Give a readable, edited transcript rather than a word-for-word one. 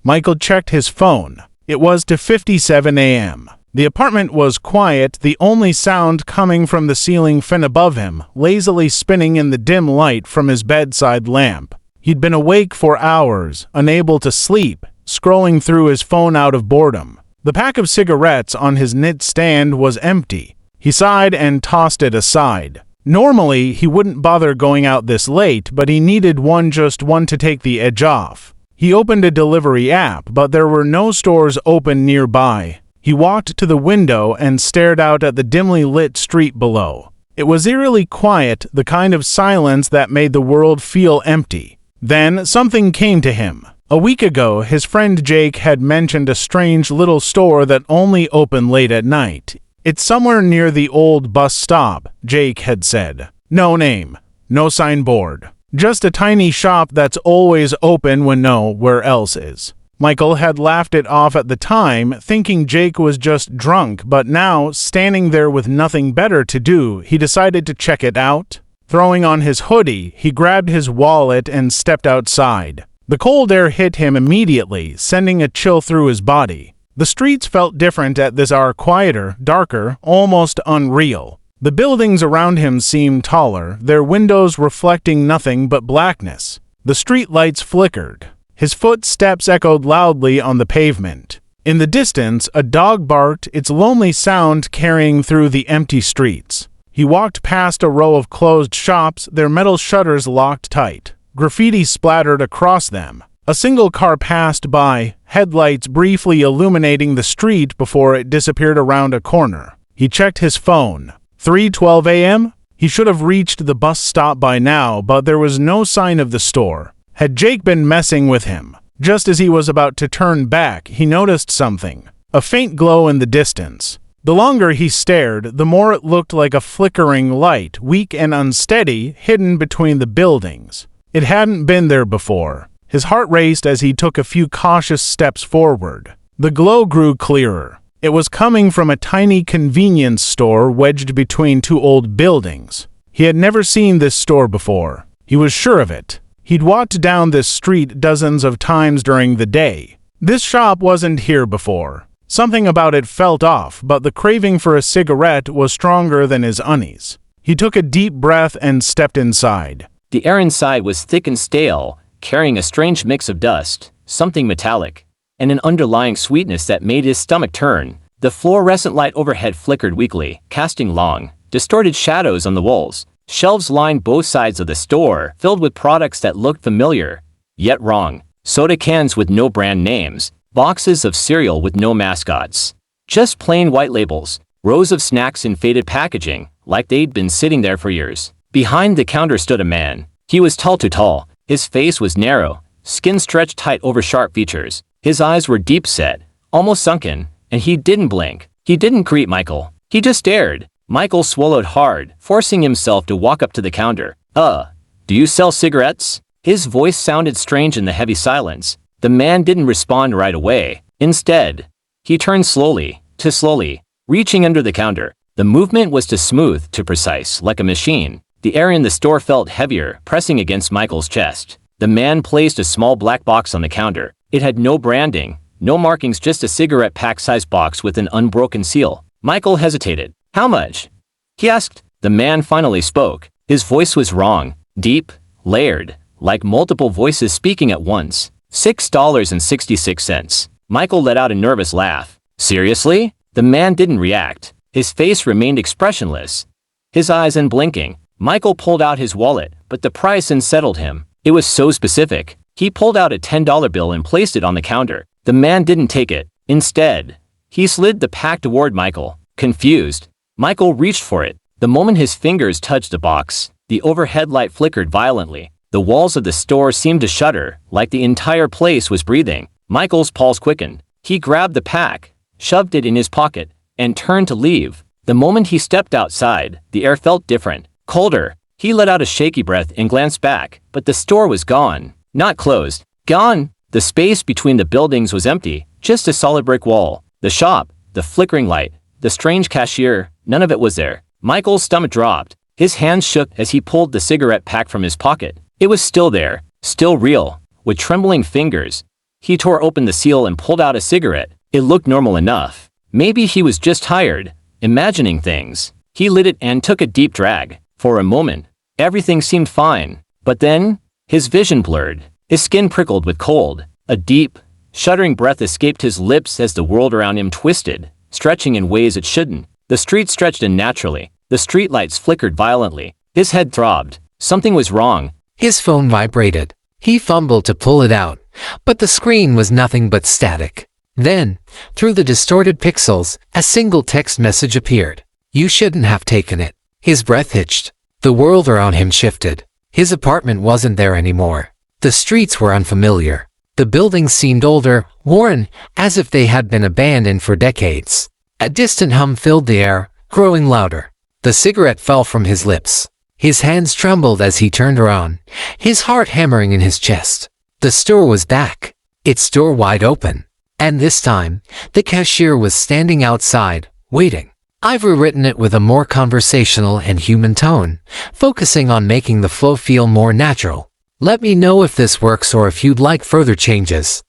Michael checked his phone. It was 2:57 a.m. The apartment was quiet, the only sound coming from the ceiling fan above him, lazily spinning in the dim light from his bedside lamp. He'd been awake for hours, unable to sleep, scrolling through his phone out of boredom. The pack of cigarettes on his nightstand was empty. He sighed and tossed it aside. Normally, he wouldn't bother going out this late, but he needed just one to take the edge off. He opened a delivery app, but there were no stores open nearby. He walked to the window and stared out at the dimly lit street below. It was eerily quiet, the kind of silence that made the world feel empty. Then something came to him. A week ago, his friend Jake had mentioned a strange little store that only opened late at night. "It's somewhere near the old bus stop," Jake had said. "No name, no signboard. Just a tiny shop that's always open when nowhere else is." Michael had laughed it off at the time, thinking Jake was just drunk, but now, standing there with nothing better to do, he decided to check it out. Throwing on his hoodie, he grabbed his wallet and stepped outside. The cold air hit him immediately, sending a chill through his body. The streets felt different at this hour, quieter, darker, almost unreal. The buildings around him seemed taller, their windows reflecting nothing but blackness. The street lights flickered. His footsteps echoed loudly on the pavement. In the distance, a dog barked, its lonely sound carrying through the empty streets. He walked past a row of closed shops, their metal shutters locked tight. Graffiti splattered across them. A single car passed by, headlights briefly illuminating the street before it disappeared around a corner. He checked his phone. 3:12 a.m.? He should have reached the bus stop by now, but there was no sign of the store. Had Jake been messing with him? Just as he was about to turn back, he noticed something. A faint glow in the distance. The longer he stared, the more it looked like a flickering light, weak and unsteady, hidden between the buildings. It hadn't been there before. His heart raced as he took a few cautious steps forward. The glow grew clearer. It was coming from a tiny convenience store wedged between two old buildings. He had never seen this store before. He was sure of it. He'd walked down this street dozens of times during the day. This shop wasn't here before. Something about it felt off, but the craving for a cigarette was stronger than his unease. He took a deep breath and stepped inside. The air inside was thick and stale, carrying a strange mix of dust, something metallic, and an underlying sweetness that made his stomach turn. The fluorescent light overhead flickered weakly, casting long, distorted shadows on the walls. Shelves lined both sides of the store, filled with products that looked familiar, yet wrong. Soda cans with no brand names, boxes of cereal with no mascots. Just plain white labels, rows of snacks in faded packaging, like they'd been sitting there for years. Behind the counter stood a man. He was too tall. His face was narrow, skin stretched tight over sharp features. His eyes were deep-set, almost sunken, and he didn't blink. He didn't greet Michael. He just stared. Michael swallowed hard, forcing himself to walk up to the counter. Do you sell cigarettes?" His voice sounded strange in the heavy silence. The man didn't respond right away. Instead, he turned slowly, reaching under the counter. The movement was too smooth, too precise, like a machine. The air in the store felt heavier, pressing against Michael's chest. The man placed a small black box on the counter. It had no branding, no markings, just a cigarette pack-sized box with an unbroken seal. Michael hesitated. "How much?" he asked. The man finally spoke. His voice was wrong, deep, layered, like multiple voices speaking at once. $6.66. Michael let out a nervous laugh. "Seriously?" The man didn't react. His face remained expressionless, his eyes unblinking. Michael pulled out his wallet, but the price unsettled him. It was so specific. He pulled out a $10 bill and placed it on the counter. The man didn't take it. Instead, he slid the pack toward Michael. Confused, Michael reached for it. The moment his fingers touched the box, the overhead light flickered violently. The walls of the store seemed to shudder, like the entire place was breathing. Michael's pulse quickened. He grabbed the pack, shoved it in his pocket, and turned to leave. The moment he stepped outside, the air felt different, colder. He let out a shaky breath and glanced back, but the store was gone. Not closed. Gone. The space between the buildings was empty, just a solid brick wall. The shop, the flickering light, the strange cashier, none of it was there. Michael's stomach dropped. His hands shook as he pulled the cigarette pack from his pocket. It was still there, still real. With trembling fingers, He tore open the seal and pulled out a cigarette. It looked normal enough. Maybe he was just tired, imagining things. He lit it and took a deep drag. For a moment, everything seemed fine. But then, his vision blurred. His skin prickled with cold. A deep, shuddering breath escaped his lips as the world around him twisted, stretching in ways it shouldn't. The street stretched unnaturally. The streetlights flickered violently. His head throbbed. Something was wrong. His phone vibrated. He fumbled to pull it out, but the screen was nothing but static. Then, through the distorted pixels, a single text message appeared. You shouldn't have taken it. His breath hitched. The world around him shifted. His apartment wasn't there anymore. The streets were unfamiliar. The buildings seemed older, worn, as if they had been abandoned for decades. A distant hum filled the air, growing louder. The cigarette fell from his lips. His hands trembled as he turned around, his heart hammering in his chest. The store was back, its door wide open. And this time, the cashier was standing outside, waiting. I've rewritten it with a more conversational and human tone, focusing on making the flow feel more natural. Let me know if this works or if you'd like further changes.